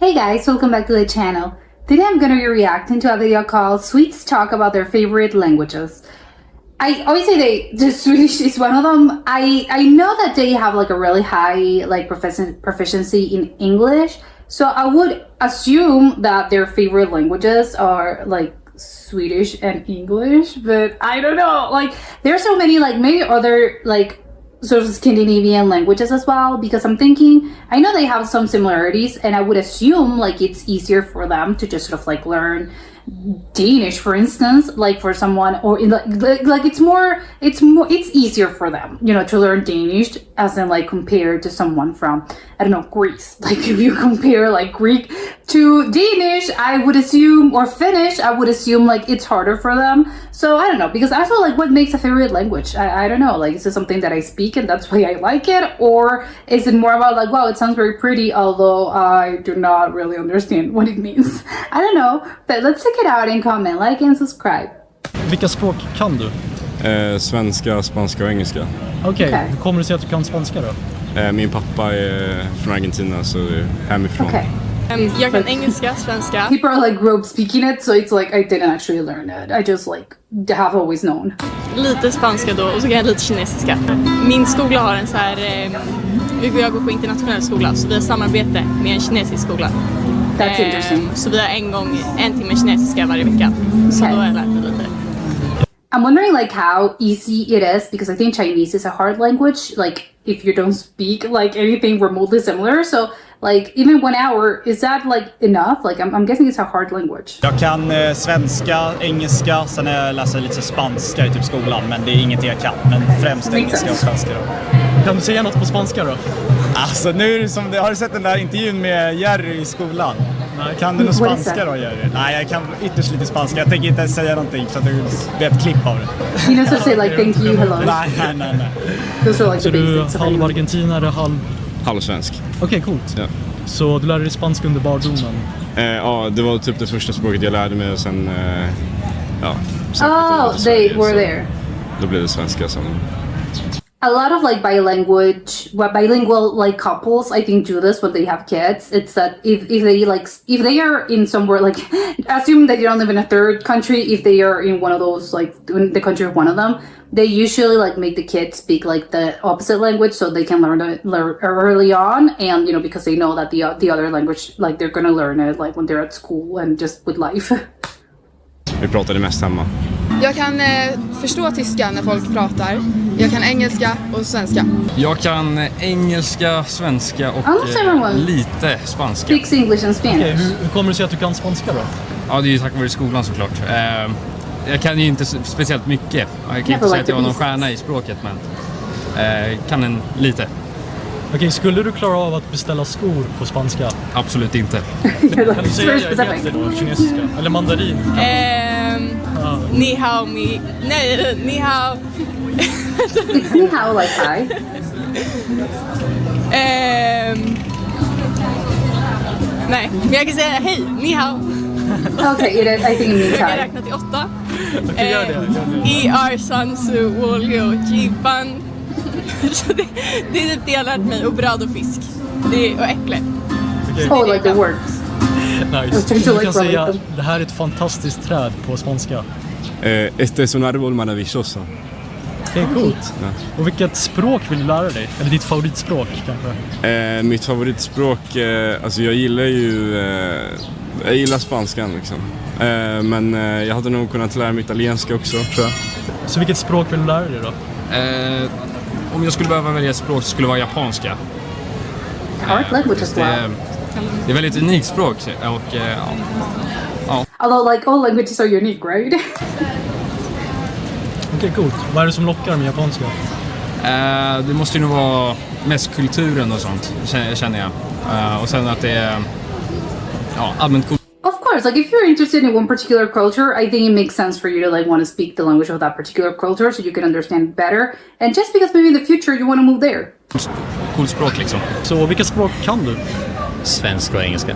Hey guys, welcome back to the channel. Today I'm going to be reacting to a video called Swedes Talk About Their Favorite Languages. I always say the Swedish is one of them. I know that they have like a really high like proficiency in English, so I would assume that their favorite languages are like Swedish and English, but I don't know. Like there's so many like maybe other like sort of Scandinavian languages as well, because I'm thinking I know they have some similarities, and I would assume like it's easier for them to just sort of like learn Danish, for instance, like for someone, or in like it's easier for them, you know, to learn Danish as in like compared to someone from, I don't know, Greece. Like if you compare like Greek to Danish, I would assume, or Finnish, I would assume like it's harder for them. So I don't know, because I feel like what makes a favorite language? I don't know, like is it something that I speak and that's why I like it, or is it more about like, wow, it sounds very pretty, although I do not really understand what it means. I don't know, but let's check it out and comment, like and subscribe. Vilka språk kan du? Svenska, spanska och engelska. Okej. Hur kommer det sig att du kan spanska då? Min pappa är från Argentina, så hemifrån. Okay. Jag kan engelska, svenska. People are like grew up speaking it, so it's like I didn't actually learn it. I just like have always known. Lite spanska då, och så kan jag lite kinesiska. Min skola har en så här, jag går på internationell skola, så vi har samarbete med en kinesisk skola. That's interesting. Så vi har en timme kinesiska varje vecka. Så då har jag lärt mig lite. I'm wondering like how easy it is, because I think Chinese is a hard language, like if you don't speak like anything remotely similar. So like even 1 hour, is that like enough? Like I'm guessing it's a hard language. Jag kan svenska, engelska, sen har jag läser lite spanska i typ skolan, men det är ingenting jag kan, men främst engelska och svenska då. Kan du säga något på spanska då? Alltså nu är det som, har du sett den där intervjun med Jerry i skolan? Nej. Kan du något spanska då, Jerry? Nej, jag kan ytterst lite spanska. Jag tänker inte säga någonting så att du vet ett klipp av det. You know, so say like thank you, hello. Nej. Those are like så the du basics. halv argentinare, Halvsvensk. Okej, coolt. Ja. Så du lärde dig spanska under barndomen? Ja, det var typ det första språket jag lärde mig, och sen They were there. Då blev det svenska som... A lot of like bilingual like couples, I think, do this when they have kids. It's that if they are in somewhere like, assume that you don't live in a third country, if they are in one of those, like in the country of one of them, they usually like make the kids speak like the opposite language so they can learn early on, and you know, because they know that the other language, like they're gonna learn it like when they're at school and just with life. Vi pratade mest hemma. Jag kan förstå tyska när folk pratar. Jag kan engelska och svenska. Jag kan engelska, svenska och lite spanska. Speaks English and Spanish. Okej, hur kommer det sig att du kan spanska då? Ja, det är ju tack vare skolan såklart. Jag kan ju inte speciellt mycket. Jag kan inte säga att jag har någon stjärna i språket, men kan en lite. Okej, skulle du klara av att beställa skor på spanska? Absolut inte. Kan du säga då, kinesiska? Eller mandarin? Ni hao, ni hao. It's ni hao like hi. Nej, men jag kan säga hej, ni hao. Okay, I think it means Jag kan hi. räkna till 8. Okej, gör det. I are sansu, wolio, jipan. Så det är typ det jag har lärt mig, och bröd och fisk. Och äpple. Oh, like the words. Nice. Du kan säga, det här är ett fantastiskt träd på spanska. Este es un árbol maravilloso. Det är coolt. Ja. Och vilket språk vill du lära dig? Eller ditt favoritspråk kanske? Mitt favoritspråk, alltså jag gillar spanskan liksom. Men jag hade nog kunnat lära mig italienska också, tror jag. Så vilket språk vill du lära dig då? Om jag skulle behöva välja ett språk så skulle det vara japanska. Hard language as well. Det är väldigt unikt språk, och ja. Although like all languages are unique, right? Okej, coolt. Vad är det som lockar med japanska? Det måste ju nog vara mest kulturen och sånt, känner jag. Och sen att det är allmänt coolt. Of course, like if you're interested in one particular culture, I think it makes sense for you to like want to speak the language of that particular culture so you can understand better. And just because maybe in the future you want to move there. Coolt språk liksom. Så vilka språk kan du? Svenska och engelska.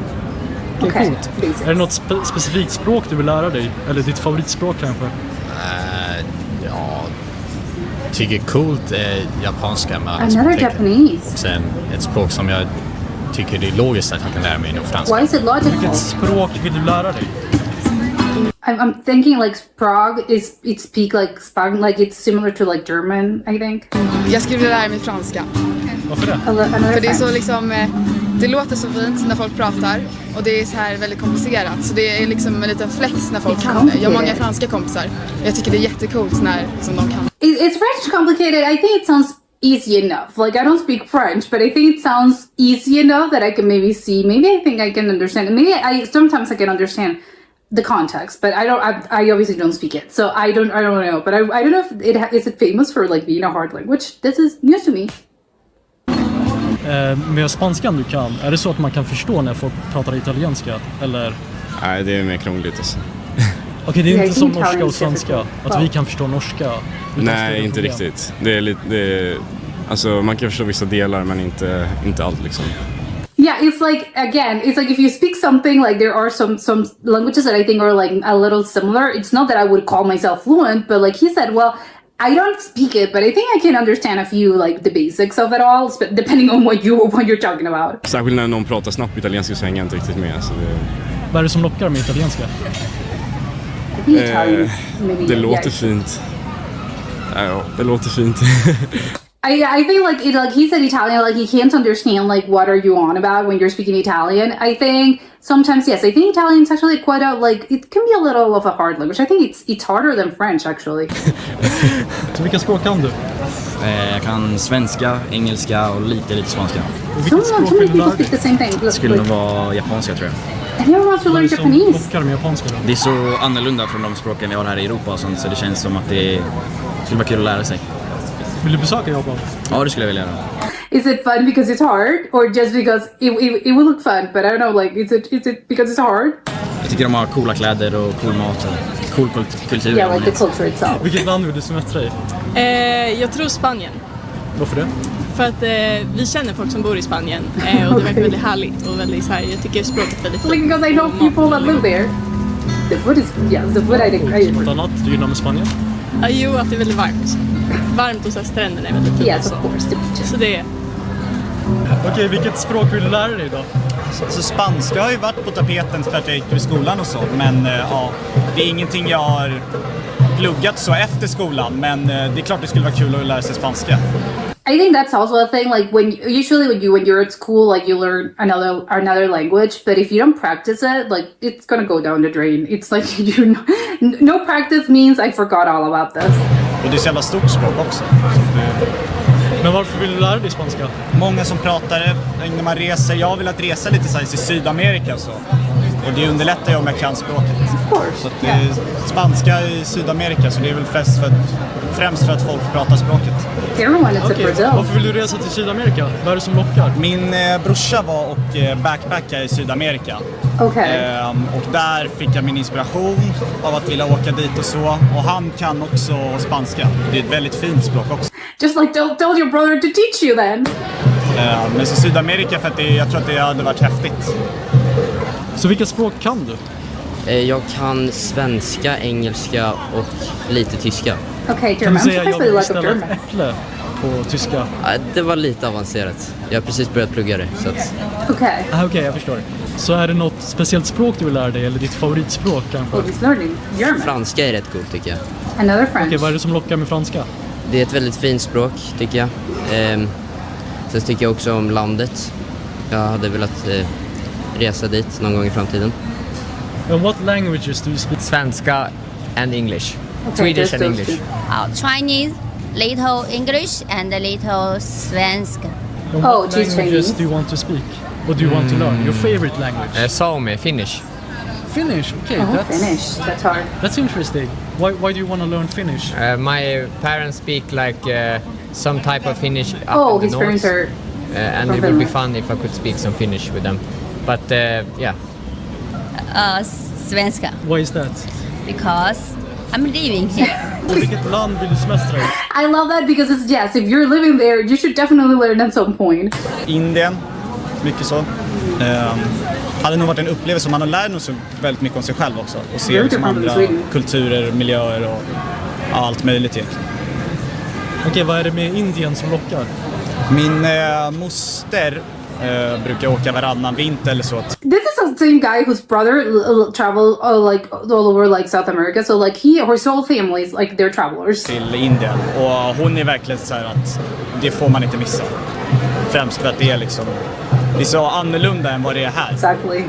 Okay, coolt. Är det något specifikt språk du vill lära dig? Eller ditt favoritspråk kanske? Tycker coolt är japanska med Another Japanese. Och sen ett språk som jag tycker det är logiskt att jag kan lära mig nog franska. Why is it logical? Vilket språk vill du lära dig? I'm thinking like Prague it speak like Spanish, like it's similar to like German, I think. Jag skulle vilja lära mig franska. Varför det? Another För det är så French. liksom, det låter så fint när folk pratar och det är så här väldigt komplicerat. Så det är liksom en liten flex när folk It's kan det. Jag har många complicated. franska kompisar. Jag tycker det är jättecoolt när liksom, de kan. Is French complicated? I think it sounds easy enough. Like I don't speak French, but I think it sounds easy enough that I can maybe see. Maybe I think I can understand. Maybe sometimes I can understand the context, but I obviously don't speak it, so I don't know. But I don't know if is it famous for like being a hard language. This is news to me. Med spanskan du kan, är det så att man kan förstå när folk pratar italienska? Eller? Nej, det är mer krångligt alltså. Okej, det är Yeah, inte I som think norska Italian och is svenska. difficult. Att vi kan förstå norska. utan Nej, större inte problem. riktigt. Det är lite, alltså man kan förstå vissa delar men inte allt liksom. Yeah, it's like if you speak something, like there are some languages that I think are like a little similar. It's not that I would call myself fluent, but like he said, well, I don't speak it, but I think I can understand a few like the basics of it all, depending on what you're talking about. Särskilt när någon pratar snabbt italienska så hänger jag inte riktigt med. Så Vad är det som lockar med italienska? I think Italian is maybe det låter fint. Ja, det låter fint. I think like he said Italian, like he can't understand like what are you on about when you're speaking Italian. I think sometimes yes, I think Italian is actually quite a like it can be a little of a hard language. I think it's harder than French actually. Så vilka språk kan du? Jag kan svenska, engelska och lite spanska. Och vilket So språk many vill du lära people speak dig? the same thing. Det skulle nog vara japanska tror jag. Everyone wants to Vad är learn det som Japanese. lockar med japanska då? Det är så annorlunda från de språken vi har här i Europa och sånt, så det känns som att det skulle vara kul att lära sig. Vill du besöka Japan? Ja, det skulle jag vilja göra. Is it fun because it's hard, or just because it will look fun? But I don't know, like is it because it's hard? Jag tycker de har coola kläder och cool mat och cool kultur. Yeah, like the culture itself. Vilket land vill du semestra i? Jag tror Spanien. Varför det? För att vi känner folk som bor i Spanien och det verkar väldigt härligt och väldigt så här, jag tycker språket är väldigt Like fint. because I know people that live there. The food is the food I agree. Något annat du gillar med Spanien? Jo, att det är väldigt varmt. Varmt och så här, stränderna är väldigt fint. Yes, of course, the beaches. Så det är... Okej, vilket språk vill du lära dig då? Så spanska har ju varit på tapeten för att jag gick i skolan och så, men ja, det är ingenting jag har pluggat så efter skolan, men det är klart det skulle vara kul att lära sig spanska. I think that's also a thing. Like when you're at school, like you learn another language, but if you don't practice it, like it's gonna go down the drain. It's like no practice means I forgot all about this. Och det är så jävla stort språk också. Så Men varför vill du lära dig spanska? många som pratar det när man reser. Jag har velat resa lite så här i Sydamerika så. Och det underlättar ju om jag kan språket. Of course. Så att det är spanska i Sydamerika, så det är väl främst för att folk pratar språket. Everyone is Okej, in Brazil. varför vill du resa till Sydamerika? Vad är det som lockar? Min brorsa var och backpackade i Sydamerika. Okay. Och där fick jag min inspiration av att vilja åka dit och så. Och han kan också spanska. Det är ett väldigt fint språk också. Just like tell your brother to teach you then. Men så Sydamerika, för att jag tror att det hade varit häftigt. Så vilka språk kan du? Jag kan svenska, engelska och lite tyska. Okay, Kan German. du I'm säga surprised jag that you vill like ställa German. ett äpple på tyska? Det var lite avancerat. Jag har precis börjat plugga det. Så att... Okay. Okej, jag förstår. Så är det något speciellt språk du vill lära dig, eller ditt favoritspråk kanske? Oh, he's learning German. Franska är rätt coolt tycker jag. Another French. Okej, vad är det som lockar med franska? Det är ett väldigt fint språk tycker jag. Sen tycker jag också om landet. Jag hade velat resa dit någon gång i framtiden. And what languages do you speak? Svenska and English. Okay, Swedish just and those English. two. Chinese, little English, and a little Svenska. And Oh, what choose languages Chinese. do you want to speak? What do you want to learn? Your favorite language? Sami, Finnish. Finnish. Okay, Oh, Finnish. That's hard. That's interesting. Why do you want to learn Finnish? My parents speak like some type of Finnish up Oh, in the his parents north. are. And from it would be Finland. fun if I could speak some Finnish with them. But yeah. Svenska, Why is that? because I'm living here. Och vilket land vill du semestra i? I love that because it's yes. If you're living there, you should definitely learn at some point. Indien, mycket så. Hade nog varit en upplevelse om man har lärt nog så väldigt mycket om sig själv också. Och se liksom andra kulturer, miljöer och allt möjligt egentligen. Okej, vad är det med Indien som lockar? Min moster Brukar åka varannan vinter eller så. This is the same guy whose brother traveled like all over like South America. So like his whole family is like they're travelers. Till Indien. Och hon är verkligen så här att det får man inte missa. Främst för att det är så annorlunda än vad det är här. Exactly.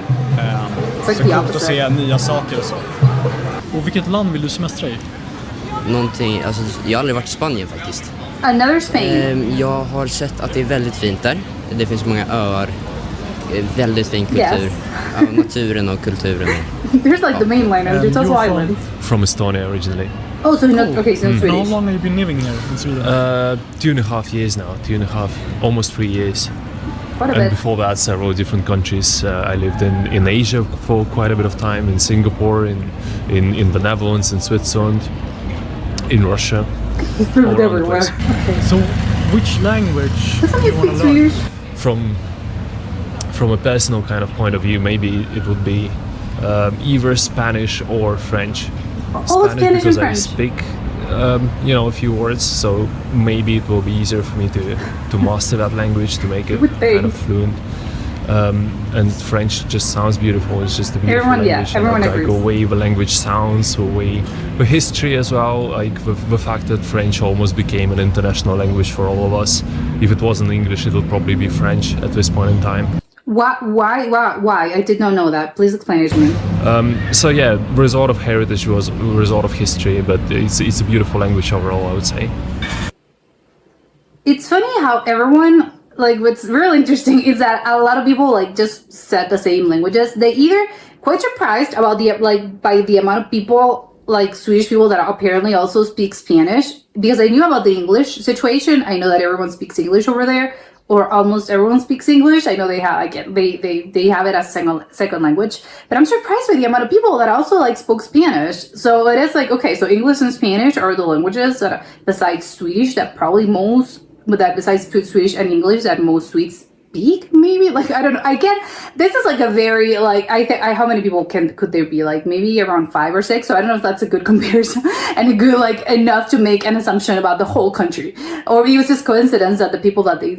It's like så coolt att se nya saker och så. Och vilket land vill du semestra i? Någonting, alltså jag har aldrig varit i Spanien faktiskt. Another Spain. Jag har sett att det är väldigt fint där. Det finns många öar. Väldigt fin kultur. Yes. Ja, naturen och kulturen. There's like the mainland and there's also islands. From Estonia originally. Oh, so you're not okay. So Swedish. How long have you been living here in Sweden? 2.5 years now. 2.5, almost 3 years. Quite a And bit. before that, several different countries. I lived in Asia for quite a bit of time, in Singapore, in the Netherlands, in Switzerland, in Russia. He's all moved around the everywhere. place. Okay. So, which language Doesn't do he you want speak to learn? Swedish? From a personal kind of point of view, maybe it would be either Spanish or French. Oh, Spanish and because I French. speak, a few words, so maybe it will be easier for me to master that language, to make it Would think. kind of fluent. And French just sounds beautiful. It's just a beautiful Everyone- yeah, language. everyone like agrees. the way the language sounds, the history as well. Like the fact that French almost became an international language for all of us. If it wasn't English, it would probably be French at this point in time. Why? I did not know that. Please explain it to me. So yeah, there's a lot of heritage, there's a lot of history, but it's a beautiful language overall, I would say. It's funny how everyone like what's really interesting is that a lot of people like just said the same languages. They either quite surprised about by the amount of people like Swedish people that apparently also speak Spanish, because I knew about the English situation. I know that everyone speaks English over there, or almost everyone speaks English. I know they have they have it as second language, but I'm surprised by the amount of people that also like spoke Spanish. So it is like, okay, so English and Spanish are the languages that besides Swedish that probably most, but that besides Swedish and English that most Swedes speak, maybe. Like I don't know. I get this is like a very like how many people could there be, like maybe around 5 or 6. So I don't know if that's a good comparison and a good like enough to make an assumption about the whole country, or it was just coincidence that the people that they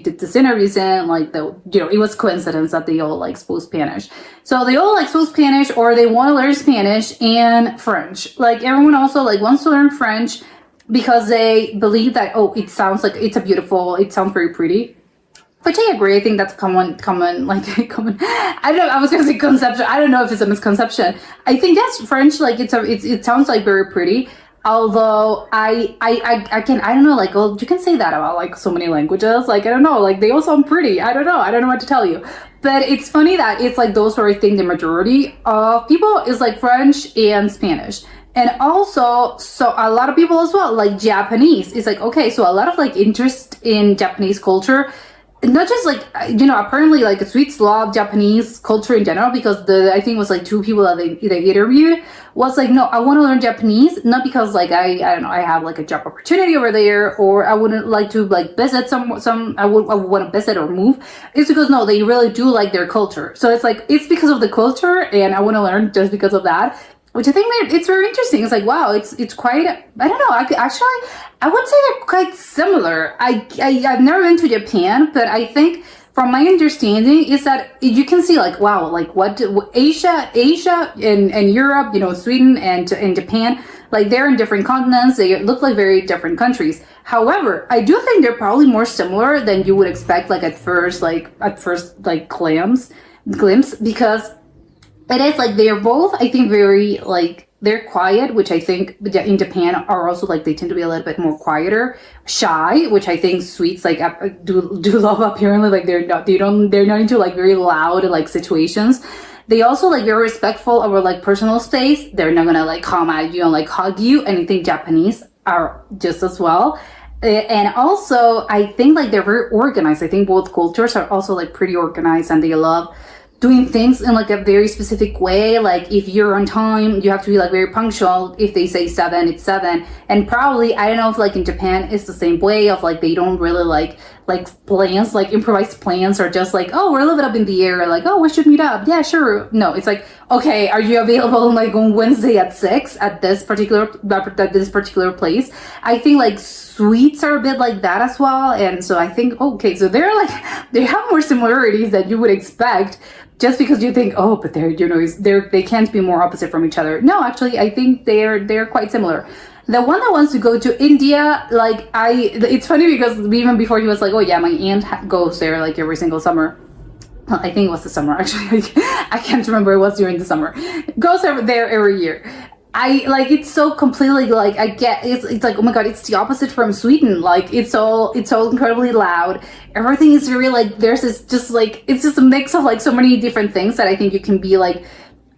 did this interviews in, like it was coincidence that they all like spoke Spanish. So they all like spoke Spanish, or they want to learn Spanish and French. Like everyone also like wants to learn French because they believe that it sounds like it sounds very pretty. Which I agree. I think that's common. I don't know. I was gonna say conception. I don't know if it's a misconception. I think that's French. Like it sounds like very pretty. Although I don't know. Like, well, you can say that about like so many languages. Like I don't know. Like they all sound pretty. I don't know. I don't know what to tell you. But it's funny that it's like those who I think the majority of people is like French and Spanish. And also, so a lot of people as well, like Japanese. It's like, okay, so a lot of like interest in Japanese culture. Not just like, apparently like Swedes love Japanese culture in general, because I think it was like 2 people that they interviewed was like, no, I want to learn Japanese, not because like I don't know, I have like a job opportunity over there, or I wouldn't like to like visit I would want to visit or move. It's because no, they really do like their culture. So it's like, it's because of the culture, and I want to learn just because of that. Which I think it's very interesting. It's like, wow, it's quite, I don't know, I would say they're quite similar. I've never been to Japan, but I think from my understanding is that you can see like, wow, like what Asia and Europe, Sweden and Japan, like they're in different continents. They look like very different countries. However, I do think they're probably more similar than you would expect, like at first glimpse, because it is like they're both, I think, very like they're quiet, which I think in Japan are also like they tend to be a little bit more quieter, shy, which I think Swedes like do love apparently. Like they're not into like very loud like situations. They also like very respectful of like personal space. They're not gonna like come at you and like hug you. And I think Japanese are just as well. And also I think like they're very organized. I think both cultures are also like pretty organized, and they love doing things in like a very specific way. Like if you're on time, you have to be like very punctual. If they say 7, it's 7. And probably, I don't know if like in Japan it's the same way of like they don't really like like plans, like improvised plans, or just like, oh, we're a little bit up in the air, like, oh, we should meet up. Yeah, sure. No, it's like, okay, are you available like on Wednesday at 6 at this particular place? I think like Swedes are a bit like that as well, and so I think okay, so they're like they have more similarities than you would expect. Just because you think, oh, but they can't be more opposite from each other. No, actually, I think they're quite similar. The one that wants to go to India, like it's funny because even before he was like, oh yeah, my aunt goes there like every single summer. Well, I think it was the summer actually. I can't remember. It was during the summer. Goes over there every year. I like it's so completely like I get it's like, oh my god, it's the opposite from Sweden. Like it's all incredibly loud. Everything is very like there's this just like it's just a mix of like so many different things that I think you can be like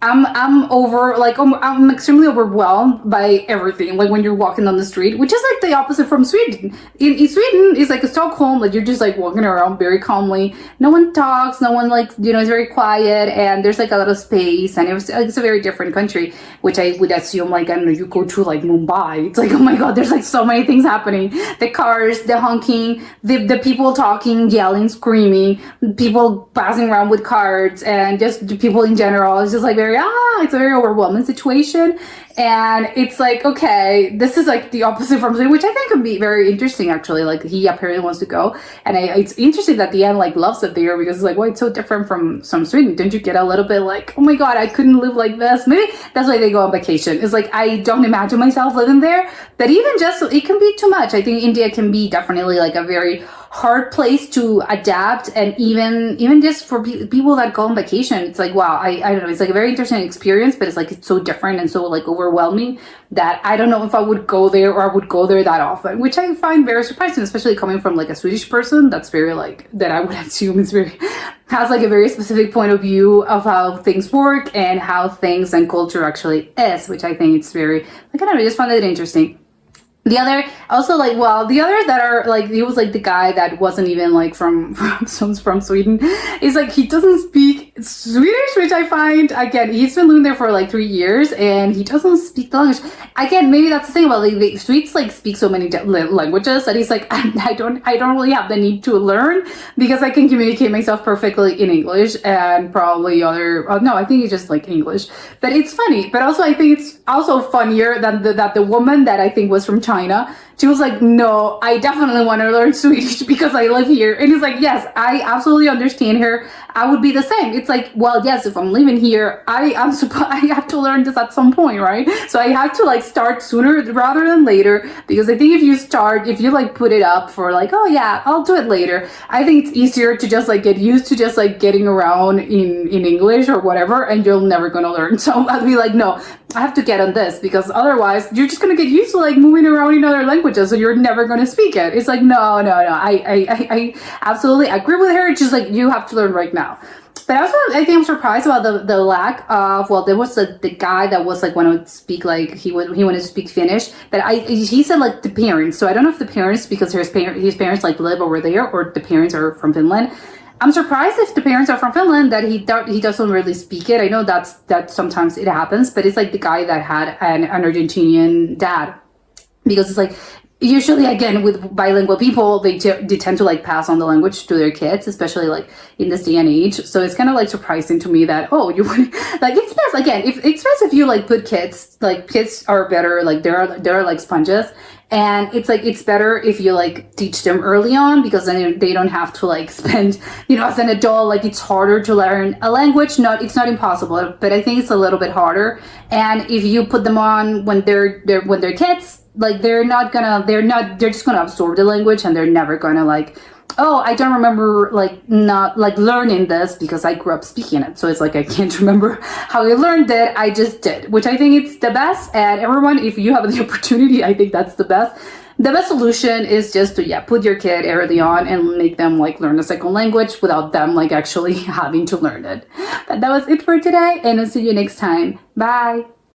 I'm extremely overwhelmed by everything. Like when you're walking on the street, which is like the opposite from Sweden. In Sweden, it's like a Stockholm. Like you're just like walking around very calmly. No one talks. No one like it's very quiet, and there's like a lot of space. And it's a very different country, which I would assume like I don't know. You go to like Mumbai, it's like oh my god, there's like so many things happening. The cars, the honking, the people talking, yelling, screaming, people passing around with cards, and just the people in general. It's just like it's a very overwhelming situation, and it's like okay, this is like the opposite from Sweden, which I think could be very interesting actually. Like he apparently wants to go, and it's interesting that the end like loves it there because it's like, well, it's so different from Sweden. Don't you get a little bit like, oh my god, I couldn't live like this? Maybe that's why they go on vacation. It's like I don't imagine myself living there, but even just it can be too much. I think India can be definitely like a very hard place to adapt, and even just for people that go on vacation, it's like wow, I don't know, it's like a very interesting experience, but it's like it's so different and so like overwhelming that I don't know if I would go there or I would go there that often, which I find very surprising, especially coming from like a Swedish person that's very like that I would assume is very has like a very specific point of view of how things work and how things and culture actually is, which I think it's very like I don't know, I just found it interesting. The other also like the others that are like he was like the guy that wasn't even like from Sweden is like he doesn't speak Swedish, which I find again he's been living there for like 3 years and he doesn't speak the language. Again, maybe that's the thing about like the Swedes like speak so many languages that he's like I don't really have the need to learn because I can communicate myself perfectly in English and probably I think it's just like English. But it's funny, but also I think it's also funnier than that the woman that I think was from China, she was like, no, I definitely want to learn Swedish because I live here. And it's like, yes, I absolutely understand her. I would be the same. It's like, well, yes, if I'm living here, I have to learn this at some point, right? So I have to like start sooner rather than later, because I think if you like put it up for like, oh yeah, I'll do it later, I think it's easier to just like get used to just like getting around in English or whatever, and you're never gonna learn. So I'd be like, no, I have to get on this, because otherwise you're just gonna get used to like moving around in other languages, so you're never gonna speak it. It's like, no, I absolutely agree with her. It's just like, you have to learn right now. But also, I think I'm surprised about the lack of, well, there was the guy that was like wanted to speak, like he wanted to speak Finnish, but he said like the parents. So I don't know if the parents, because his parents like live over there, or the parents are from Finland. I'm surprised if the parents are from Finland that he doesn't really speak it. I know that sometimes it happens, but it's like the guy that had an Argentinian dad, because it's like usually again with bilingual people they tend to like pass on the language to their kids, especially like in this day and age. So it's kind of like surprising to me that you would like, it's best again if you like put kids are better, like they're like sponges. And it's like, it's better if you like teach them early on, because then they don't have to like spend, as an adult, like it's harder to learn a language. It's not impossible, but I think it's a little bit harder. And if you put them on when they're kids, like they're just gonna absorb the language, and they're never gonna like, oh, I don't remember like not like learning this because I grew up speaking it. So it's like, I can't remember how I learned it. I just did, which I think it's the best. And everyone, if you have the opportunity, I think that's the best. The best solution is just to, put your kid early on and make them like learn a second language without them like actually having to learn it. But that was it for today, and I'll see you next time. Bye.